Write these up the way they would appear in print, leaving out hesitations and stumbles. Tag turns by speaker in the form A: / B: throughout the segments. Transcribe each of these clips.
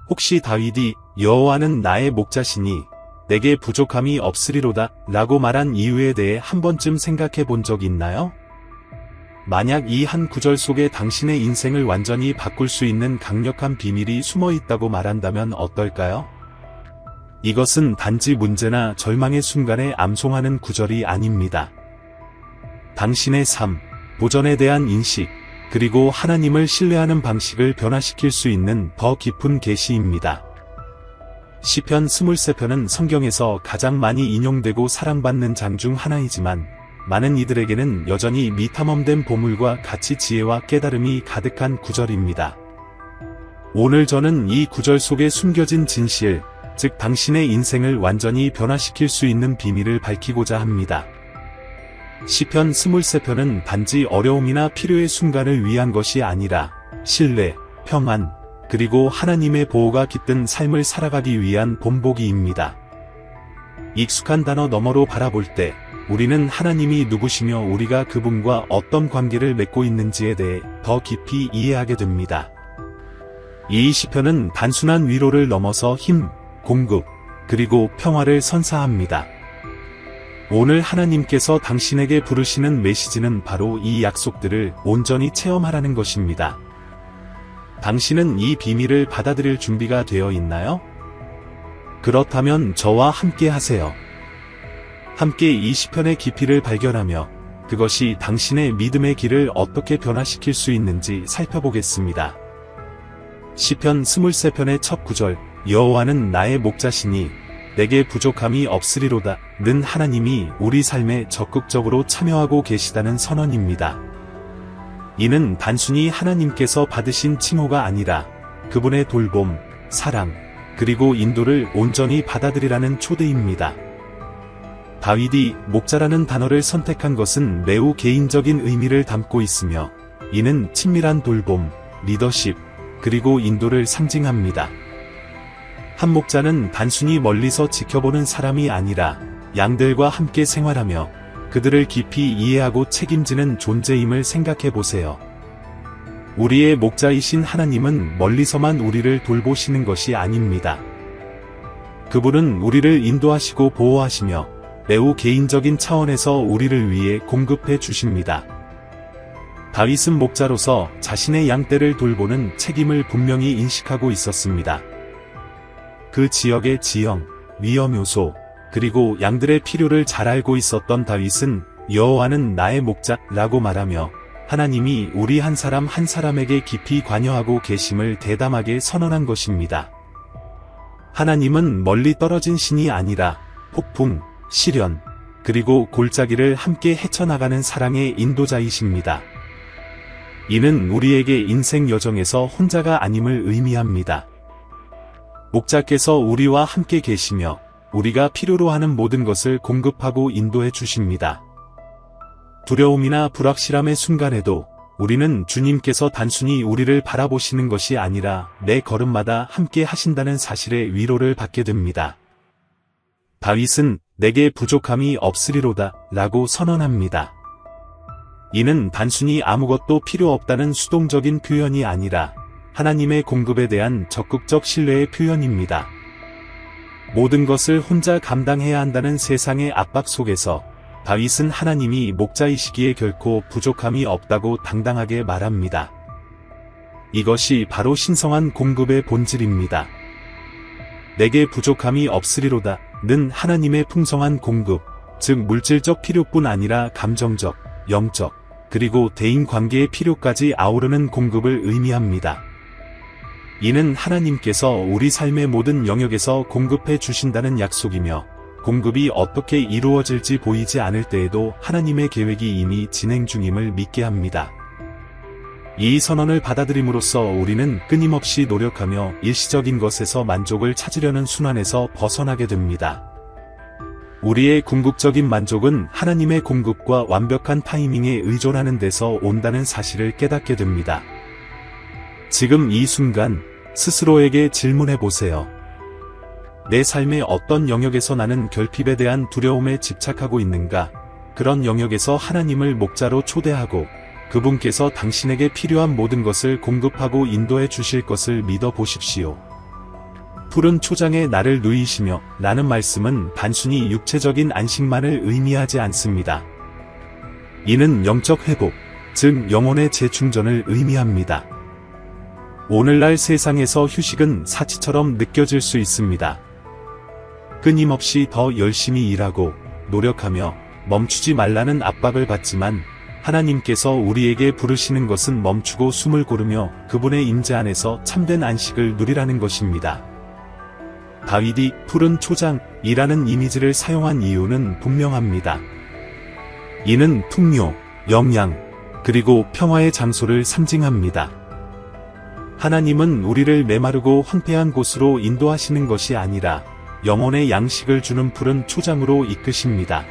A: 혹시 다윗이 여호와는 나의 목자시니 내게 부족함이 없으리로다 라고 말한 이유에 대해 한 번쯤 생각해 본 적 있나요? 만약 이 한 구절 속에 당신의 인생을 완전히 바꿀 수 있는 강력한 비밀이 숨어 있다고 말한다면 어떨까요? 이것은 단지 문제나 절망의 순간에 암송하는 구절이 아닙니다. 당신의 삶, 도전에 대한 인식, 그리고 하나님을 신뢰하는 방식을 변화시킬 수 있는 더 깊은 계시입니다. 시편 23편은 성경에서 가장 많이 인용되고 사랑받는 장 중 하나이지만 많은 이들에게는 여전히 미탐험된 보물과 가치, 지혜와 깨달음이 가득한 구절입니다. 오늘 저는 이 구절 속에 숨겨진 진실, 즉 당신의 인생을 완전히 변화시킬 수 있는 비밀을 밝히고자 합니다. 시편 23편은 단지 어려움이나 필요의 순간을 위한 것이 아니라 신뢰, 평안, 그리고 하나님의 보호가 깃든 삶을 살아가기 위한 본보기입니다. 익숙한 단어 너머로 바라볼 때 우리는 하나님이 누구시며 우리가 그분과 어떤 관계를 맺고 있는지에 대해 더 깊이 이해하게 됩니다. 이 시편은 단순한 위로를 넘어서 힘, 공급, 그리고 평화를 선사합니다. 오늘 하나님께서 당신에게 부르시는 메시지는 바로 이 약속들을 온전히 체험하라는 것입니다. 당신은 이 비밀을 받아들일 준비가 되어 있나요? 그렇다면 저와 함께 하세요. 함께 이 시편의 깊이를 발견하며 그것이 당신의 믿음의 길을 어떻게 변화시킬 수 있는지 살펴보겠습니다. 시편 23편의 첫 구절, 여호와는 나의 목자시니 내게 부족함이 없으리로다 는 하나님이 우리 삶에 적극적으로 참여하고 계시다는 선언입니다. 이는 단순히 하나님께서 받으신 칭호가 아니라 그분의 돌봄, 사랑, 그리고 인도를 온전히 받아들이라는 초대입니다. 다윗이 목자라는 단어를 선택한 것은 매우 개인적인 의미를 담고 있으며 이는 친밀한 돌봄, 리더십, 그리고 인도를 상징합니다. 한 목자는 단순히 멀리서 지켜보는 사람이 아니라 양들과 함께 생활하며 그들을 깊이 이해하고 책임지는 존재임을 생각해 보세요. 우리의 목자이신 하나님은 멀리서만 우리를 돌보시는 것이 아닙니다. 그분은 우리를 인도하시고 보호하시며 매우 개인적인 차원에서 우리를 위해 공급해 주십니다. 다윗은 목자로서 자신의 양떼를 돌보는 책임을 분명히 인식하고 있었습니다. 그 지역의 지형, 위험 요소, 그리고 양들의 필요를 잘 알고 있었던 다윗은 여호와는 나의 목자라고 말하며 하나님이 우리 한 사람 한 사람에게 깊이 관여하고 계심을 대담하게 선언한 것입니다. 하나님은 멀리 떨어진 신이 아니라 폭풍, 시련, 그리고 골짜기를 함께 헤쳐나가는 사랑의 인도자이십니다. 이는 우리에게 인생 여정에서 혼자가 아님을 의미합니다. 목자께서 우리와 함께 계시며 우리가 필요로 하는 모든 것을 공급하고 인도해 주십니다. 두려움이나 불확실함의 순간에도 우리는 주님께서 단순히 우리를 바라보시는 것이 아니라 매 걸음마다 함께 하신다는 사실의 위로를 받게 됩니다. 다윗은 내게 부족함이 없으리로다 라고 선언합니다. 이는 단순히 아무것도 필요 없다는 수동적인 표현이 아니라 하나님의 공급에 대한 적극적 신뢰의 표현입니다. 모든 것을 혼자 감당해야 한다는 세상의 압박 속에서 다윗은 하나님이 목자이시기에 결코 부족함이 없다고 당당하게 말합니다. 이것이 바로 신성한 공급의 본질입니다. 내게 부족함이 없으리로다 는 하나님의 풍성한 공급, 즉 물질적 필요뿐 아니라 감정적, 영적, 그리고 대인관계의 필요까지 아우르는 공급을 의미합니다. 이는 하나님께서 우리 삶의 모든 영역에서 공급해 주신다는 약속이며 공급이 어떻게 이루어질지 보이지 않을 때에도 하나님의 계획이 이미 진행 중임을 믿게 합니다. 이 선언을 받아들임으로써 우리는 끊임없이 노력하며 일시적인 것에서 만족을 찾으려는 순환에서 벗어나게 됩니다. 우리의 궁극적인 만족은 하나님의 공급과 완벽한 타이밍에 의존하는 데서 온다는 사실을 깨닫게 됩니다. 지금 이 순간 스스로에게 질문해 보세요. 내 삶의 어떤 영역에서 나는 결핍에 대한 두려움에 집착하고 있는가? 그런 영역에서 하나님을 목자로 초대하고 그분께서 당신에게 필요한 모든 것을 공급하고 인도해 주실 것을 믿어 보십시오. 푸른 초장에 나를 누이시며 라는 말씀은 단순히 육체적인 안식만을 의미하지 않습니다. 이는 영적 회복, 즉 영혼의 재충전을 의미합니다. 오늘날 세상에서 휴식은 사치처럼 느껴질 수 있습니다. 끊임없이 더 열심히 일하고 노력하며 멈추지 말라는 압박을 받지만 하나님께서 우리에게 부르시는 것은 멈추고 숨을 고르며 그분의 임재 안에서 참된 안식을 누리라는 것입니다. 다윗이 푸른 초장이라는 이미지를 사용한 이유는 분명합니다. 이는 풍요, 영양, 그리고 평화의 장소를 상징합니다. 하나님은 우리를 메마르고 황폐한 곳으로 인도하시는 것이 아니라 영혼의 양식을 주는 푸른 초장으로 이끄십니다.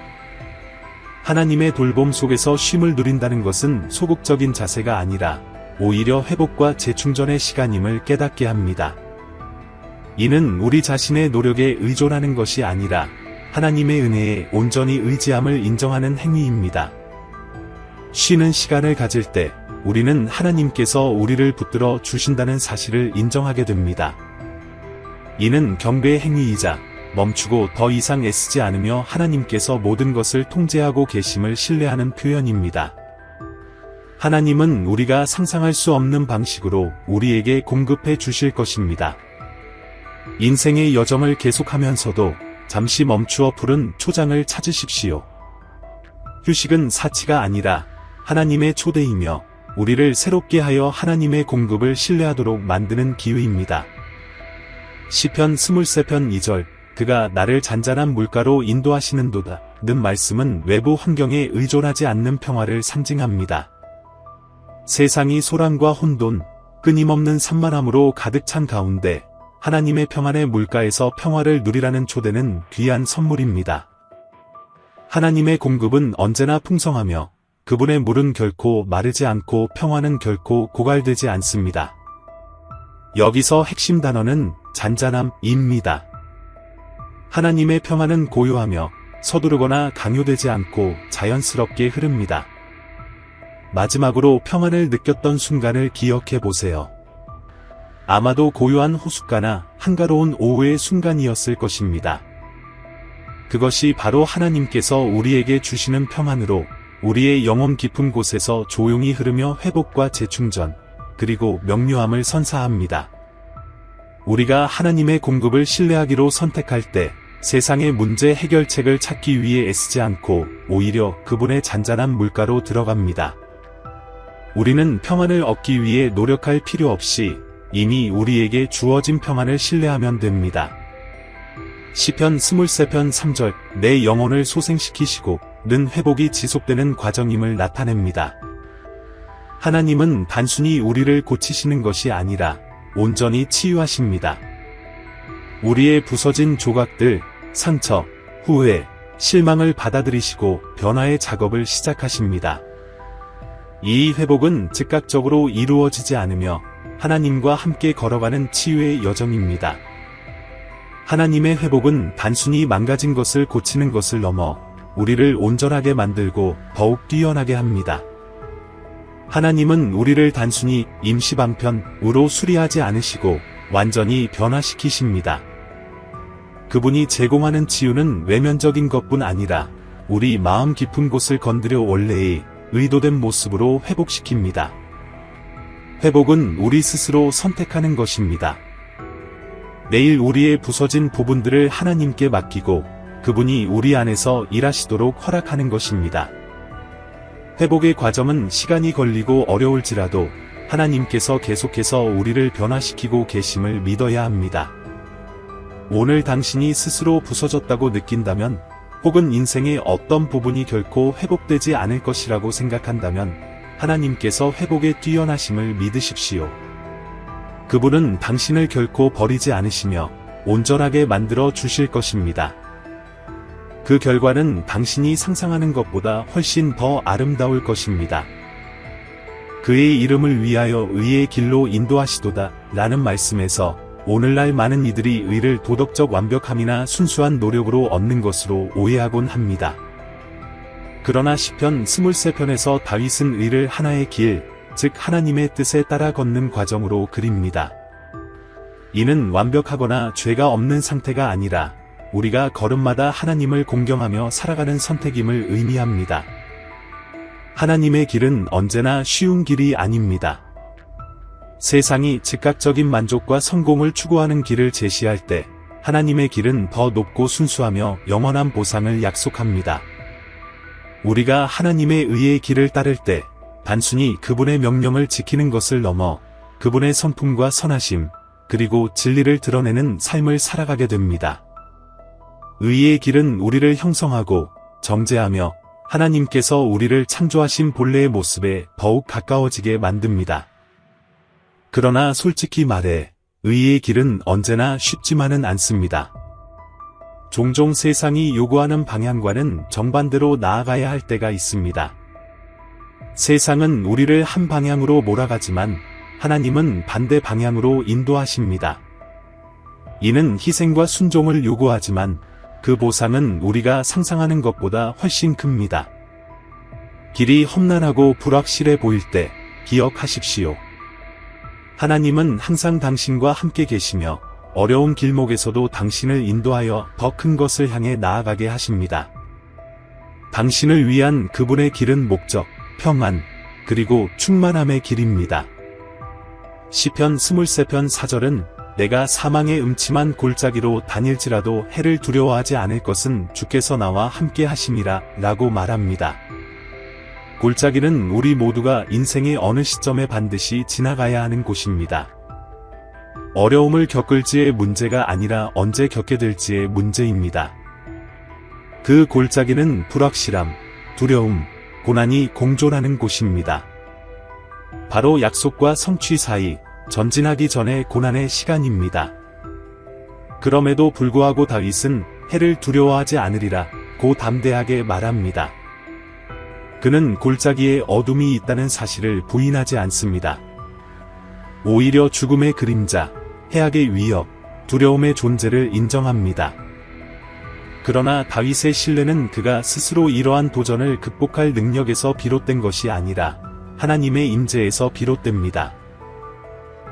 A: 하나님의 돌봄 속에서 쉼을 누린다는 것은 소극적인 자세가 아니라 오히려 회복과 재충전의 시간임을 깨닫게 합니다. 이는 우리 자신의 노력에 의존하는 것이 아니라 하나님의 은혜에 온전히 의지함을 인정하는 행위입니다. 쉬는 시간을 가질 때 우리는 하나님께서 우리를 붙들어 주신다는 사실을 인정하게 됩니다. 이는 경배의 행위이자 멈추고 더 이상 애쓰지 않으며 하나님께서 모든 것을 통제하고 계심을 신뢰하는 표현입니다. 하나님은 우리가 상상할 수 없는 방식으로 우리에게 공급해 주실 것입니다. 인생의 여정을 계속하면서도 잠시 멈추어 푸른 초장을 찾으십시오. 휴식은 사치가 아니라 하나님의 초대이며 우리를 새롭게 하여 하나님의 공급을 신뢰하도록 만드는 기회입니다. 시편 23편 2절 그가 나를 잔잔한 물가로 인도하시는도다 는 말씀은 외부 환경에 의존하지 않는 평화를 상징합니다. 세상이 소란과 혼돈, 끊임없는 산만함으로 가득 찬 가운데 하나님의 평안의 물가에서 평화를 누리라는 초대는 귀한 선물입니다. 하나님의 공급은 언제나 풍성하며 그분의 물은 결코 마르지 않고 평화는 결코 고갈되지 않습니다. 여기서 핵심 단어는 잔잔함입니다. 하나님의 평화는 고요하며 서두르거나 강요되지 않고 자연스럽게 흐릅니다. 마지막으로 평안을 느꼈던 순간을 기억해 보세요. 아마도 고요한 호숫가나 한가로운 오후의 순간이었을 것입니다. 그것이 바로 하나님께서 우리에게 주시는 평안으로 우리의 영혼 깊은 곳에서 조용히 흐르며 회복과 재충전, 그리고 명료함을 선사합니다. 우리가 하나님의 공급을 신뢰하기로 선택할 때 세상의 문제 해결책을 찾기 위해 애쓰지 않고 오히려 그분의 잔잔한 물가로 들어갑니다. 우리는 평안을 얻기 위해 노력할 필요 없이 이미 우리에게 주어진 평안을 신뢰하면 됩니다. 시편 23편 3절 내 영혼을 소생시키시고 는 회복이 지속되는 과정임을 나타냅니다. 하나님은 단순히 우리를 고치시는 것이 아니라 온전히 치유하십니다. 우리의 부서진 조각들, 상처, 후회, 실망을 받아들이시고 변화의 작업을 시작하십니다. 이 회복은 즉각적으로 이루어지지 않으며 하나님과 함께 걸어가는 치유의 여정입니다. 하나님의 회복은 단순히 망가진 것을 고치는 것을 넘어 우리를 온전하게 만들고 더욱 뛰어나게 합니다. 하나님은 우리를 단순히 임시방편으로 수리하지 않으시고 완전히 변화시키십니다. 그분이 제공하는 치유는 외면적인 것뿐 아니라 우리 마음 깊은 곳을 건드려 원래의 의도된 모습으로 회복시킵니다. 회복은 우리 스스로 선택하는 것입니다. 매일 우리의 부서진 부분들을 하나님께 맡기고 그분이 우리 안에서 일하시도록 허락하는 것입니다. 회복의 과정은 시간이 걸리고 어려울지라도 하나님께서 계속해서 우리를 변화시키고 계심을 믿어야 합니다. 오늘 당신이 스스로 부서졌다고 느낀다면 혹은 인생의 어떤 부분이 결코 회복되지 않을 것이라고 생각한다면 하나님께서 회복에 뛰어나심을 믿으십시오. 그분은 당신을 결코 버리지 않으시며 온전하게 만들어 주실 것입니다. 그 결과는 당신이 상상하는 것보다 훨씬 더 아름다울 것입니다. 그의 이름을 위하여 의의 길로 인도하시도다 라는 말씀에서 오늘날 많은 이들이 의를 도덕적 완벽함이나 순수한 노력으로 얻는 것으로 오해하곤 합니다. 그러나 시편 23편에서 다윗은 의를 하나의 길, 즉 하나님의 뜻에 따라 걷는 과정으로 그립니다. 이는 완벽하거나 죄가 없는 상태가 아니라 우리가 걸음마다 하나님을 공경하며 살아가는 선택임을 의미합니다. 하나님의 길은 언제나 쉬운 길이 아닙니다. 세상이 즉각적인 만족과 성공을 추구하는 길을 제시할 때 하나님의 길은 더 높고 순수하며 영원한 보상을 약속합니다. 우리가 하나님의 의의 길을 따를 때 단순히 그분의 명령을 지키는 것을 넘어 그분의 성품과 선하심, 그리고 진리를 드러내는 삶을 살아가게 됩니다. 의의 길은 우리를 형성하고 정죄하며 하나님께서 우리를 창조하신 본래의 모습에 더욱 가까워지게 만듭니다. 그러나 솔직히 말해 의의 길은 언제나 쉽지만은 않습니다. 종종 세상이 요구하는 방향과는 정반대로 나아가야 할 때가 있습니다. 세상은 우리를 한 방향으로 몰아가지만 하나님은 반대 방향으로 인도하십니다. 이는 희생과 순종을 요구하지만 그 보상은 우리가 상상하는 것보다 훨씬 큽니다. 길이 험난하고 불확실해 보일 때 기억하십시오. 하나님은 항상 당신과 함께 계시며 어려운 길목에서도 당신을 인도하여 더 큰 것을 향해 나아가게 하십니다. 당신을 위한 그분의 길은 목적, 평안, 그리고 충만함의 길입니다. 시편 23편 4절은 내가 사망의 음침한 골짜기로 다닐지라도 해를 두려워하지 않을 것은 주께서 나와 함께 하심이라 라고 말합니다. 골짜기는 우리 모두가 인생의 어느 시점에 반드시 지나가야 하는 곳입니다. 어려움을 겪을지의 문제가 아니라 언제 겪게 될지의 문제입니다. 그 골짜기는 불확실함, 두려움, 고난이 공존하는 곳입니다. 바로 약속과 성취 사이 전진하기 전의 고난의 시간입니다. 그럼에도 불구하고 다윗은 해를 두려워하지 않으리라 고 담대하게 말합니다. 그는 골짜기에 어둠이 있다는 사실을 부인하지 않습니다. 오히려 죽음의 그림자, 해악의 위협, 두려움의 존재를 인정합니다. 그러나 다윗의 신뢰는 그가 스스로 이러한 도전을 극복할 능력에서 비롯된 것이 아니라 하나님의 임재에서 비롯됩니다.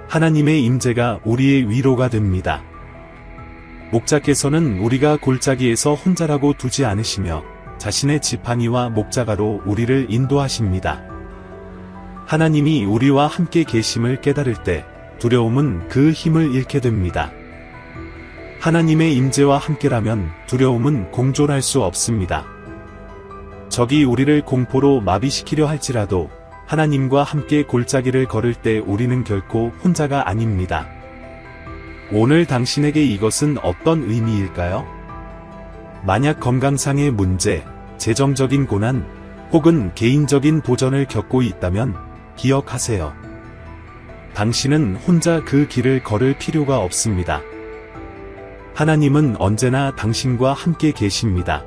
A: 하나님의 임재가 우리의 위로가 됩니다. 목자께서는 우리가 골짜기에서 혼자라고 두지 않으시며 자신의 지팡이와 목자가로 우리를 인도하십니다. 하나님이 우리와 함께 계심을 깨달을 때 두려움은 그 힘을 잃게 됩니다. 하나님의 임재와 함께라면 두려움은 공존할 수 없습니다. 적이 우리를 공포로 마비시키려 할지라도 하나님과 함께 골짜기를 걸을 때 우리는 결코 혼자가 아닙니다. 오늘 당신에게 이것은 어떤 의미일까요? 만약 건강상의 문제, 재정적인 고난, 혹은 개인적인 도전을 겪고 있다면 기억하세요. 당신은 혼자 그 길을 걸을 필요가 없습니다. 하나님은 언제나 당신과 함께 계십니다.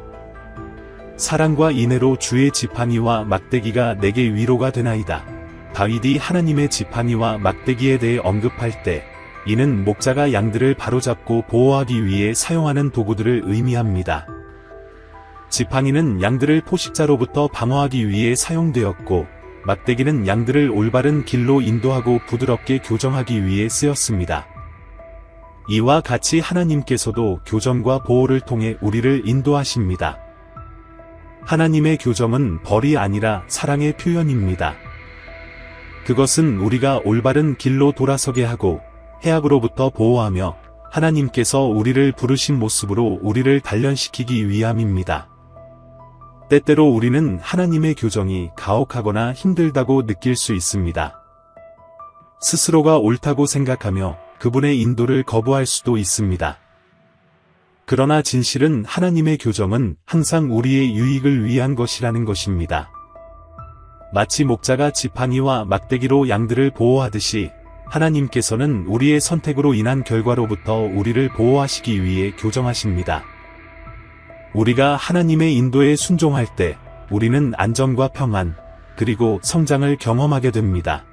A: 사랑과 인애로 주의 지팡이와 막대기가 내게 위로가 되나이다. 다윗이 하나님의 지팡이와 막대기에 대해 언급할 때 이는 목자가 양들을 바로잡고 보호하기 위해 사용하는 도구들을 의미합니다. 지팡이는 양들을 포식자로부터 방어하기 위해 사용되었고 막대기는 양들을 올바른 길로 인도하고 부드럽게 교정하기 위해 쓰였습니다. 이와 같이 하나님께서도 교정과 보호를 통해 우리를 인도하십니다. 하나님의 교정은 벌이 아니라 사랑의 표현입니다. 그것은 우리가 올바른 길로 돌아서게 하고 해악으로부터 보호하며 하나님께서 우리를 부르신 모습으로 우리를 단련시키기 위함입니다. 때때로 우리는 하나님의 교정이 가혹하거나 힘들다고 느낄 수 있습니다. 스스로가 옳다고 생각하며 그분의 인도를 거부할 수도 있습니다. 그러나 진실은 하나님의 교정은 항상 우리의 유익을 위한 것이라는 것입니다. 마치 목자가 지팡이와 막대기로 양들을 보호하듯이 하나님께서는 우리의 선택으로 인한 결과로부터 우리를 보호하시기 위해 교정하십니다. 우리가 하나님의 인도에 순종할 때 우리는 안정과 평안, 그리고 성장을 경험하게 됩니다.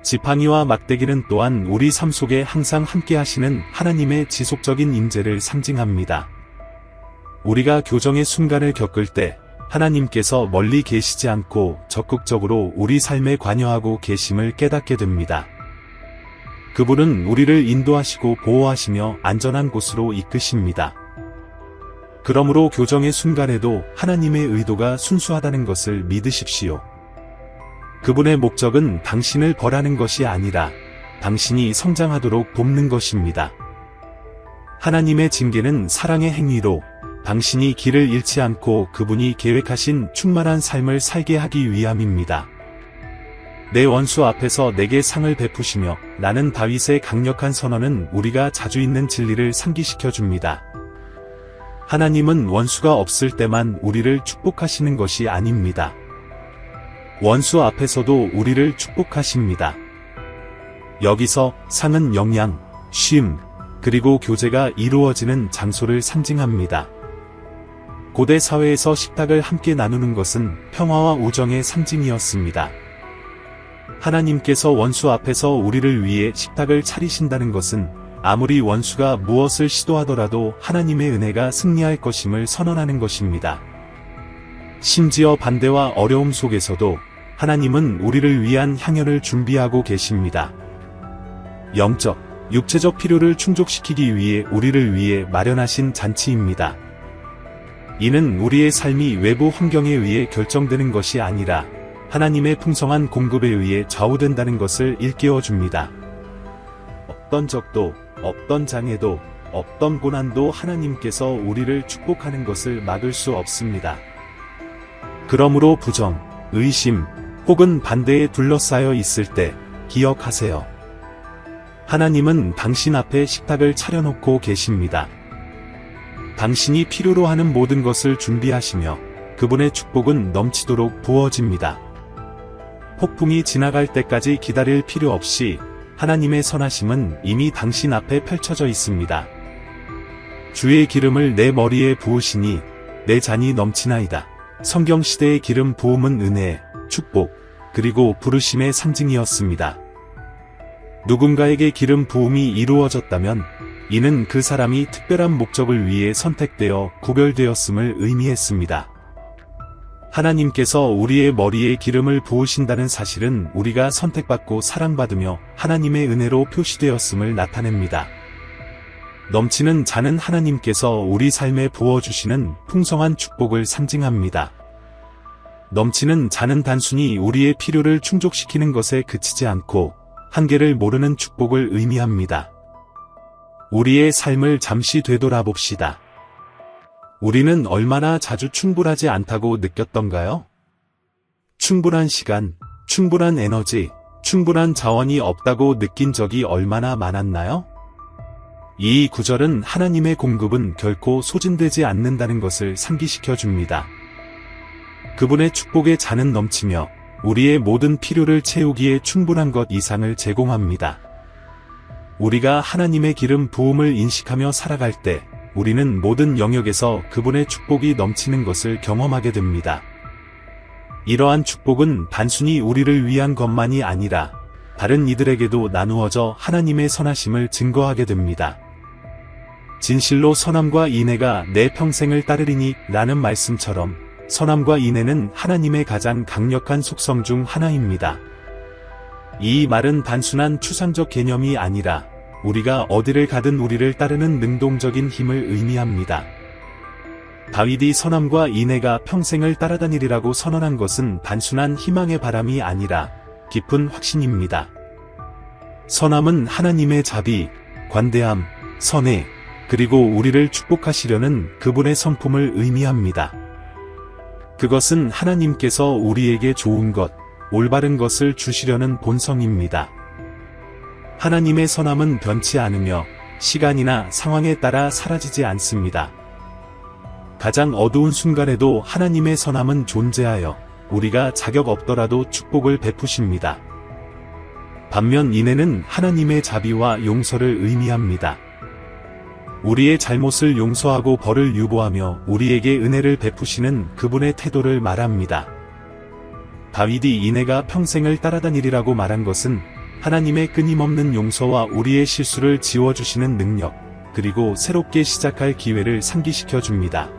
A: 지팡이와 막대기는 또한 우리 삶 속에 항상 함께 하시는 하나님의 지속적인 임재를 상징합니다. 우리가 교정의 순간을 겪을 때 하나님께서 멀리 계시지 않고 적극적으로 우리 삶에 관여하고 계심을 깨닫게 됩니다. 그분은 우리를 인도하시고 보호하시며 안전한 곳으로 이끄십니다. 그러므로 교정의 순간에도 하나님의 의도가 순수하다는 것을 믿으십시오. 그분의 목적은 당신을 벌하는 것이 아니라 당신이 성장하도록 돕는 것입니다. 하나님의 징계는 사랑의 행위로 당신이 길을 잃지 않고 그분이 계획하신 충만한 삶을 살게 하기 위함입니다. 내 원수 앞에서 내게 상을 베푸시며 나는 다윗의 강력한 선언은 우리가 자주 있는 진리를 상기시켜 줍니다. 하나님은 원수가 없을 때만 우리를 축복하시는 것이 아닙니다. 원수 앞에서도 우리를 축복하십니다. 여기서 상은 영양, 쉼, 그리고 교제가 이루어지는 장소를 상징합니다. 고대 사회에서 식탁을 함께 나누는 것은 평화와 우정의 상징이었습니다. 하나님께서 원수 앞에서 우리를 위해 식탁을 차리신다는 것은 아무리 원수가 무엇을 시도하더라도 하나님의 은혜가 승리할 것임을 선언하는 것입니다. 심지어 반대와 어려움 속에서도 하나님은 우리를 위한 향연을 준비하고 계십니다. 영적, 육체적 필요를 충족시키기 위해 우리를 위해 마련하신 잔치입니다. 이는 우리의 삶이 외부 환경에 의해 결정되는 것이 아니라 하나님의 풍성한 공급에 의해 좌우된다는 것을 일깨워줍니다. 어떤 적도, 어떤 장애도, 어떤 고난도 하나님께서 우리를 축복하는 것을 막을 수 없습니다. 그러므로 부정, 의심, 혹은 반대에 둘러싸여 있을 때 기억하세요. 하나님은 당신 앞에 식탁을 차려놓고 계십니다. 당신이 필요로 하는 모든 것을 준비하시며 그분의 축복은 넘치도록 부어집니다. 폭풍이 지나갈 때까지 기다릴 필요 없이 하나님의 선하심은 이미 당신 앞에 펼쳐져 있습니다. 주의 기름을 내 머리에 부으시니 내 잔이 넘치나이다. 성경시대의 기름 부음은 은혜, 축복, 그리고 부르심의 상징이었습니다. 누군가에게 기름 부음이 이루어졌다면 이는 그 사람이 특별한 목적을 위해 선택되어 구별되었음을 의미했습니다. 하나님께서 우리의 머리에 기름을 부으신다는 사실은 우리가 선택받고 사랑받으며 하나님의 은혜로 표시되었음을 나타냅니다. 넘치는 잔은 하나님께서 우리 삶에 부어주시는 풍성한 축복을 상징합니다. 넘치는 잔은 단순히 우리의 필요를 충족시키는 것에 그치지 않고 한계를 모르는 축복을 의미합니다. 우리의 삶을 잠시 되돌아봅시다. 우리는 얼마나 자주 충분하지 않다고 느꼈던가요? 충분한 시간, 충분한 에너지, 충분한 자원이 없다고 느낀 적이 얼마나 많았나요? 이 구절은 하나님의 공급은 결코 소진되지 않는다는 것을 상기시켜 줍니다. 그분의 축복의 잔은 넘치며 우리의 모든 필요를 채우기에 충분한 것 이상을 제공합니다. 우리가 하나님의 기름 부음을 인식하며 살아갈 때 우리는 모든 영역에서 그분의 축복이 넘치는 것을 경험하게 됩니다. 이러한 축복은 단순히 우리를 위한 것만이 아니라 다른 이들에게도 나누어져 하나님의 선하심을 증거하게 됩니다. 진실로 선함과 인애가 내 평생을 따르리니 라는 말씀처럼 선함과 인애는 하나님의 가장 강력한 속성 중 하나입니다. 이 말은 단순한 추상적 개념이 아니라 우리가 어디를 가든 우리를 따르는 능동적인 힘을 의미합니다. 다윗이 선함과 인애가 평생을 따라다니리라고 선언한 것은 단순한 희망의 바람이 아니라 깊은 확신입니다. 선함은 하나님의 자비, 관대함, 선해, 그리고 우리를 축복하시려는 그분의 성품을 의미합니다. 그것은 하나님께서 우리에게 좋은 것, 올바른 것을 주시려는 본성입니다. 하나님의 선함은 변치 않으며 시간이나 상황에 따라 사라지지 않습니다. 가장 어두운 순간에도 하나님의 선함은 존재하여 우리가 자격 없더라도 축복을 베푸십니다. 반면 인애는 하나님의 자비와 용서를 의미합니다. 우리의 잘못을 용서하고 벌을 유보하며 우리에게 은혜를 베푸시는 그분의 태도를 말합니다. 다윗이 인애가 평생을 따라다니리라고 말한 것은 하나님의 끊임없는 용서와 우리의 실수를 지워주시는 능력, 그리고 새롭게 시작할 기회를 상기시켜 줍니다.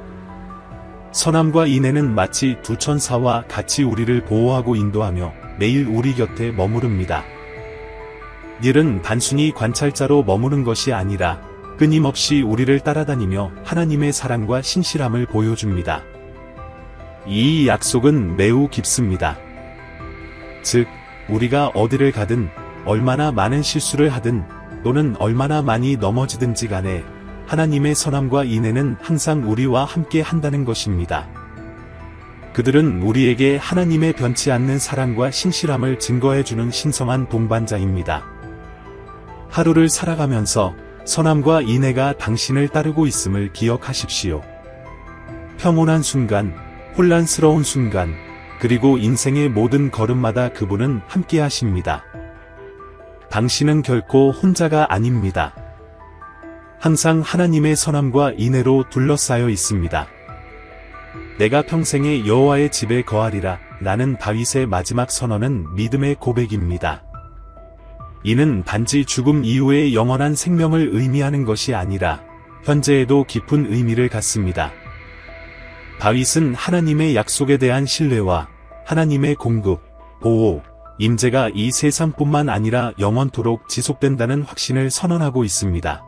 A: 선함과 인애는 마치 두 천사와 같이 우리를 보호하고 인도하며 매일 우리 곁에 머무릅니다. 일은 단순히 관찰자로 머무는 것이 아니라 끊임없이 우리를 따라다니며 하나님의 사랑과 신실함을 보여줍니다. 이 약속은 매우 깊습니다. 즉, 우리가 어디를 가든, 얼마나 많은 실수를 하든, 또는 얼마나 많이 넘어지든지 간에 하나님의 선함과 인애는 항상 우리와 함께 한다는 것입니다. 그들은 우리에게 하나님의 변치 않는 사랑과 신실함을 증거해주는 신성한 동반자입니다. 하루를 살아가면서 선함과 인애가 당신을 따르고 있음을 기억하십시오. 평온한 순간, 혼란스러운 순간, 그리고 인생의 모든 걸음마다 그분은 함께 하십니다. 당신은 결코 혼자가 아닙니다. 항상 하나님의 선함과 인애로 둘러싸여 있습니다. 내가 평생에 여호와의 집에 거하리라 라는 다윗의 마지막 선언은 믿음의 고백입니다. 이는 단지 죽음 이후의 영원한 생명을 의미하는 것이 아니라 현재에도 깊은 의미를 갖습니다. 다윗은 하나님의 약속에 대한 신뢰와 하나님의 공급, 보호, 임재가 이 세상뿐만 아니라 영원토록 지속된다는 확신을 선언하고 있습니다.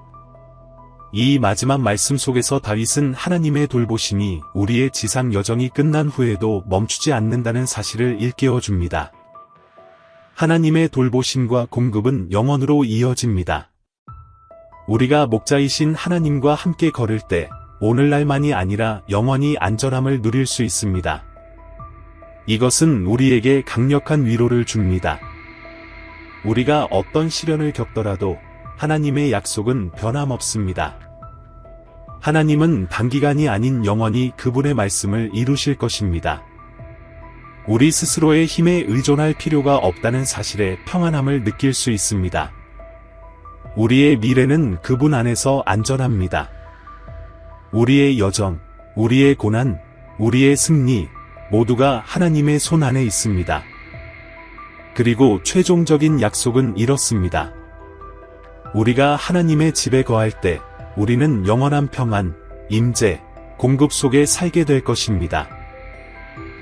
A: 이 마지막 말씀 속에서 다윗은 하나님의 돌보심이 우리의 지상 여정이 끝난 후에도 멈추지 않는다는 사실을 일깨워줍니다. 하나님의 돌보심과 공급은 영원으로 이어집니다. 우리가 목자이신 하나님과 함께 걸을 때 오늘날만이 아니라 영원히 안전함을 누릴 수 있습니다. 이것은 우리에게 강력한 위로를 줍니다. 우리가 어떤 시련을 겪더라도 하나님의 약속은 변함없습니다. 하나님은 단기간이 아닌 영원히 그분의 말씀을 이루실 것입니다. 우리 스스로의 힘에 의존할 필요가 없다는 사실에 평안함을 느낄 수 있습니다. 우리의 미래는 그분 안에서 안전합니다. 우리의 여정, 우리의 고난, 우리의 승리, 모두가 하나님의 손 안에 있습니다. 그리고 최종적인 약속은 이렇습니다. 우리가 하나님의 집에 거할 때 우리는 영원한 평안, 임재, 공급 속에 살게 될 것입니다.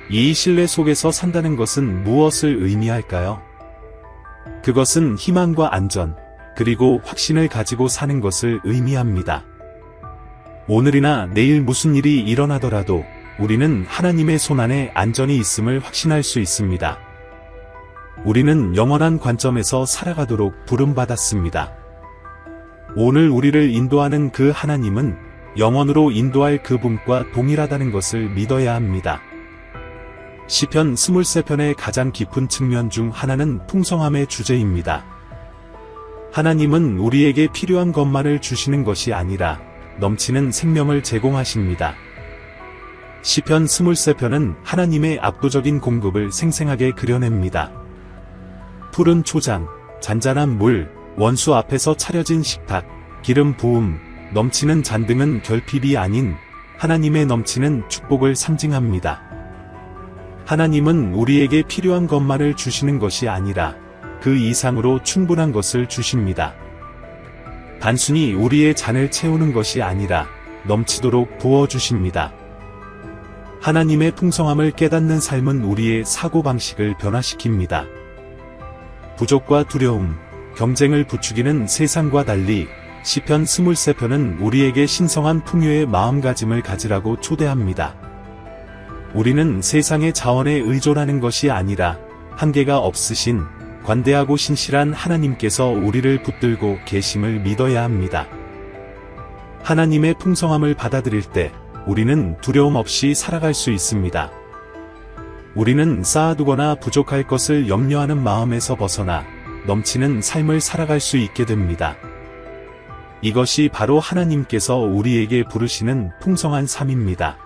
A: 이 신뢰 속에서 산다는 것은 무엇을 의미할까요? 그것은 희망과 안전, 그리고 확신을 가지고 사는 것을 의미합니다. 오늘이나 내일 무슨 일이 일어나더라도 우리는 하나님의 손 안에 안전이 있음을 확신할 수 있습니다. 우리는 영원한 관점에서 살아가도록 부름받았습니다. 오늘 우리를 인도하는 그 하나님은 영원으로 인도할 그분과 동일하다는 것을 믿어야 합니다. 시편 23편의 가장 깊은 측면 중 하나는 풍성함의 주제입니다. 하나님은 우리에게 필요한 것만을 주시는 것이 아니라 넘치는 생명을 제공하십니다. 시편 23편은 하나님의 압도적인 공급을 생생하게 그려냅니다. 푸른 초장, 잔잔한 물, 원수 앞에서 차려진 식탁, 기름 부음, 넘치는 잔 등은 결핍이 아닌 하나님의 넘치는 축복을 상징합니다. 하나님은 우리에게 필요한 것만을 주시는 것이 아니라 그 이상으로 충분한 것을 주십니다. 단순히 우리의 잔을 채우는 것이 아니라 넘치도록 부어주십니다. 하나님의 풍성함을 깨닫는 삶은 우리의 사고방식을 변화시킵니다. 부족과 두려움, 경쟁을 부추기는 세상과 달리 시편 23편은 우리에게 신성한 풍요의 마음가짐을 가지라고 초대합니다. 우리는 세상의 자원에 의존하는 것이 아니라 한계가 없으신 관대하고 신실한 하나님께서 우리를 붙들고 계심을 믿어야 합니다. 하나님의 풍성함을 받아들일 때 우리는 두려움 없이 살아갈 수 있습니다. 우리는 쌓아두거나 부족할 것을 염려하는 마음에서 벗어나 넘치는 삶을 살아갈 수 있게 됩니다. 이것이 바로 하나님께서 우리에게 부르시는 풍성한 삶입니다.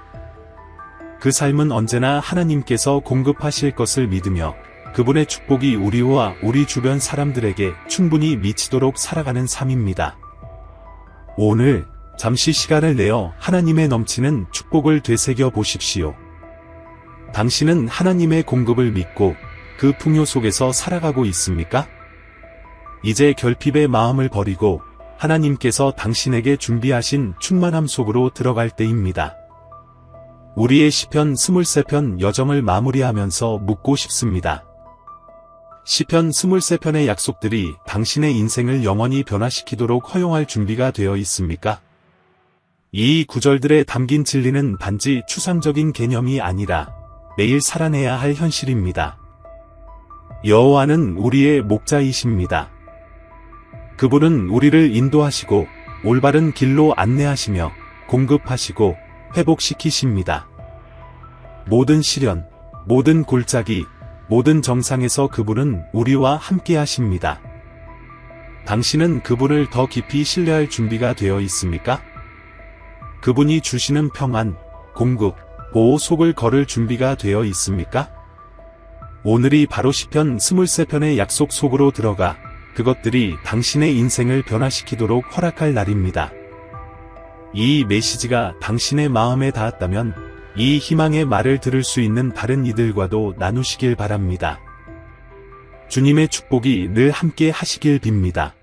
A: 그 삶은 언제나 하나님께서 공급하실 것을 믿으며 그분의 축복이 우리와 우리 주변 사람들에게 충분히 미치도록 살아가는 삶입니다. 오늘 잠시 시간을 내어 하나님의 넘치는 축복을 되새겨 보십시오. 당신은 하나님의 공급을 믿고 그 풍요 속에서 살아가고 있습니까? 이제 결핍의 마음을 버리고 하나님께서 당신에게 준비하신 충만함 속으로 들어갈 때입니다. 우리의 시편 23편 여정을 마무리하면서 묻고 싶습니다. 시편 23편의 약속들이 당신의 인생을 영원히 변화시키도록 허용할 준비가 되어 있습니까? 이 구절들에 담긴 진리는 단지 추상적인 개념이 아니라 매일 살아내야 할 현실입니다. 여호와는 우리의 목자이십니다. 그분은 우리를 인도하시고 올바른 길로 안내하시며 공급하시고 회복시키십니다. 모든 시련, 모든 골짜기, 모든 정상에서 그분은 우리와 함께 하십니다. 당신은 그분을 더 깊이 신뢰할 준비가 되어 있습니까? 그분이 주시는 평안, 공급, 보호 속을 걸을 준비가 되어 있습니까? 오늘이 바로 시편 23편의 약속 속으로 들어가 그것들이 당신의 인생을 변화시키도록 허락할 날입니다. 이 메시지가 당신의 마음에 닿았다면 이 희망의 말을 들을 수 있는 다른 이들과도 나누시길 바랍니다. 주님의 축복이 늘 함께 하시길 빕니다.